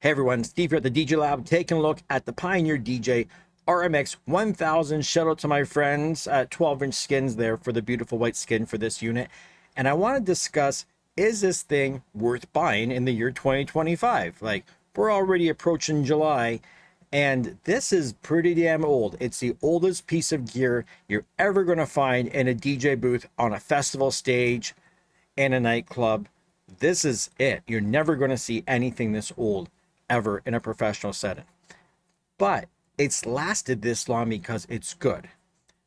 Hey everyone, Steve here at the DJ Lab, taking a look at the Pioneer DJ RMX-1000. Shout out to my friends at 12-inch skins there for the beautiful white skin for this unit. And I want to discuss, is this thing worth buying in the year 2025? Like, we're already approaching July, and this is pretty damn old. It's the oldest piece of gear you're ever going to find in a DJ booth, on a festival stage, in a nightclub. This is it. You're never going to see anything this old ever in a professional setting, but it's lasted this long because it's good.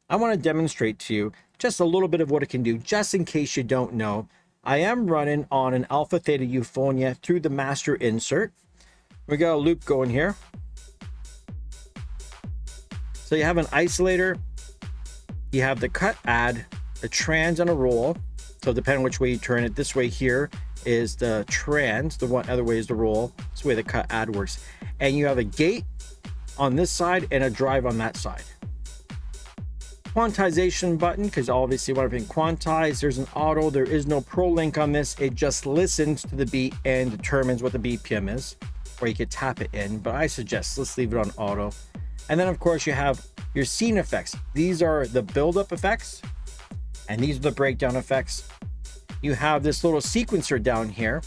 I want to demonstrate to you just a little bit of what it can do, just in case you don't know. I am running on an AlphaTheta Euphonia through the master insert. We got a loop going here, so you have an isolator, you have the cut, add, the trans, and a roll. So depending on which way you turn it, this way here is the trans, the one other way is the roll. This way the cut add works. And you have a gate on this side and a drive on that side. Quantization button, because obviously when everything quantized, there's an auto. There is no pro link on this. It just listens to the beat and determines what the BPM is, or you could tap it in, but I suggest let's leave it on auto. And then of course you have your scene effects. These are the build-up effects, and these are the breakdown effects. You have this little sequencer down here,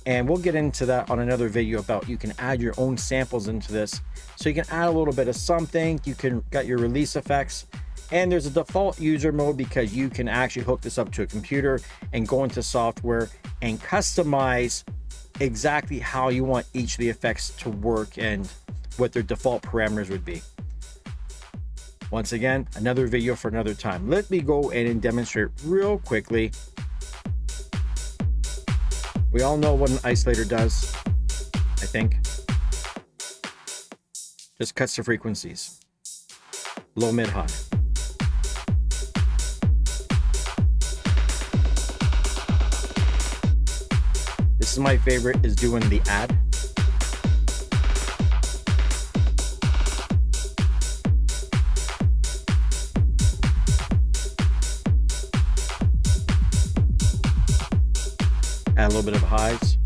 and we'll get into that on another video about you can add your own samples into this. So you can add a little bit of something, you can got your release effects, and there's a default user mode because you can actually hook this up to a computer and go into software and customize exactly how you want each of the effects to work and what their default parameters would be. Once again, another video for another time. Let me go in and demonstrate real quickly. We all know what an isolator does, I think. Just cuts the frequencies. Low, mid, high. This is my favorite, is doing the add. Add a little bit of highs.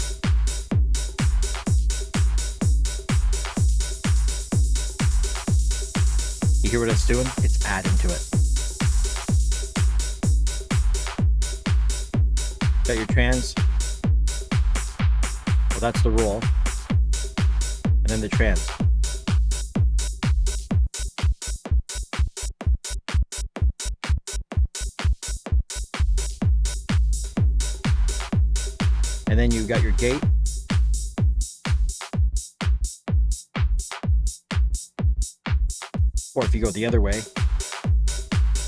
You hear what it's doing? It's adding to it. Got your trans. Well, that's the roll. And then the trans. And then you've got your gate. Or if you go the other way,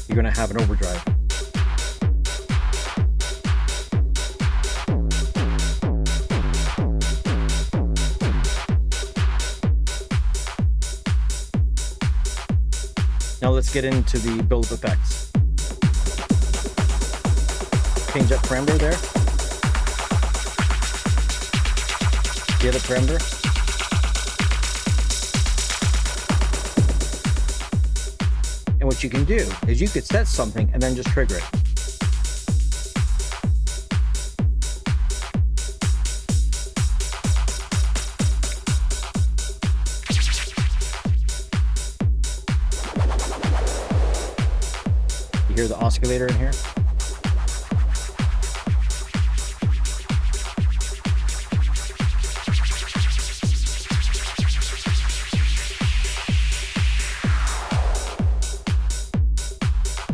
you're going to have an overdrive. Now let's get into the build effects. Change up parameter there. The other parameter. And what you can do is you could set something and then just trigger it. You hear the oscillator in here?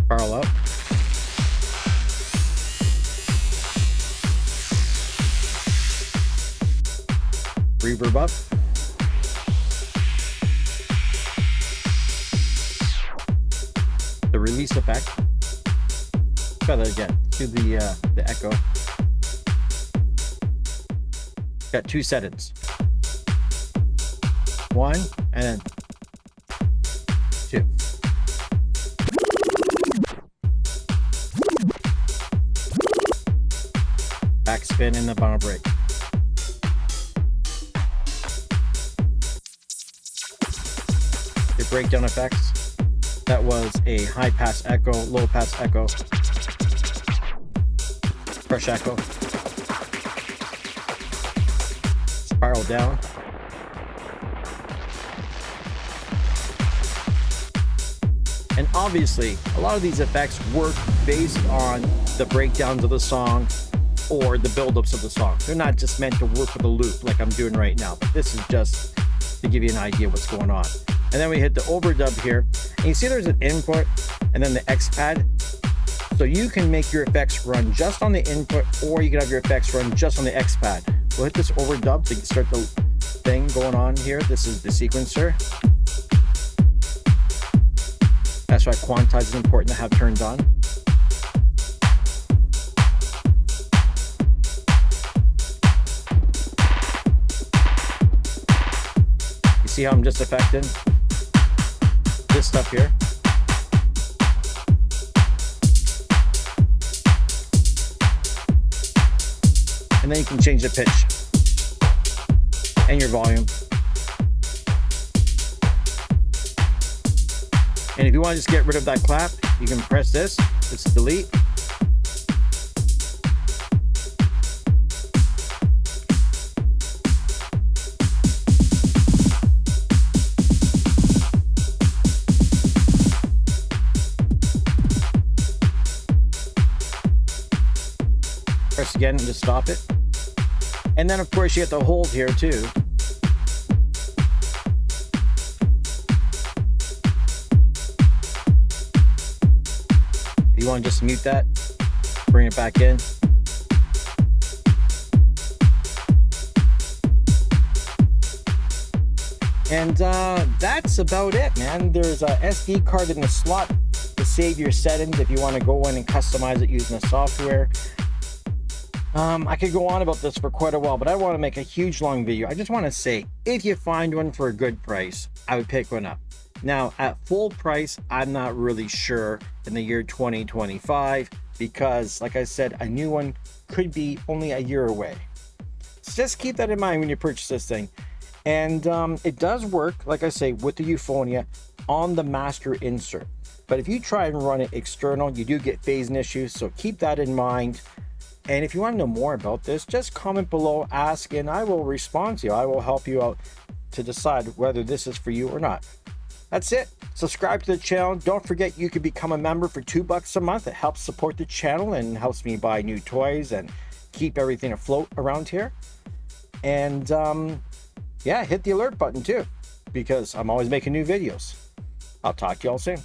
Barrel up. Reverb up. The release effect. Try that again. Do the echo. Got two settings. One and then two. Backspin in the final break. Your breakdown effects. That was a high pass echo, low pass echo, crush echo, spiral down, And obviously, a lot of these effects work based on the breakdowns of the song or the buildups of the song. They're not just meant to work with a loop like I'm doing right now, but this is just to give you an idea what's going on. And then we hit the overdub here, and you see there's an input and then the X pad. So you can make your effects run just on the input, or you can have your effects run just on the X pad. We'll hit this overdub so you can start the thing going on here. This is the sequencer. That's why quantize is important to have turned on. You see how I'm just affecting this stuff here? And then you can change the pitch and your volume. And if you want to just get rid of that clap, you can press this. It's delete. Press again and just stop it. And then of course you have to hold here too. You want to just mute that, bring it back in. And that's about it, man. There's a SD card in the slot to save your settings if you want to go in and customize it using the software. I could go on about this for quite a while, but I want to make a huge long video. I just want to say, if you find one for a good price, I would pick one up. Now, at full price, I'm not really sure in the year 2025, because like I said, a new one could be only a year away. So just keep that in mind when you purchase this thing. And it does work, like I say, with the Euphonia on the master insert. But if you try and run it external, you do get phasing issues, so keep that in mind. And if you want to know more about this, just comment below, ask, and I will respond to you. I will help you out to decide whether this is for you or not. That's it. Subscribe to the channel. Don't forget you can become a member for $2 a month. It helps support the channel and helps me buy new toys and keep everything afloat around here. And yeah, hit the alert button too, because I'm always making new videos. I'll talk to y'all soon.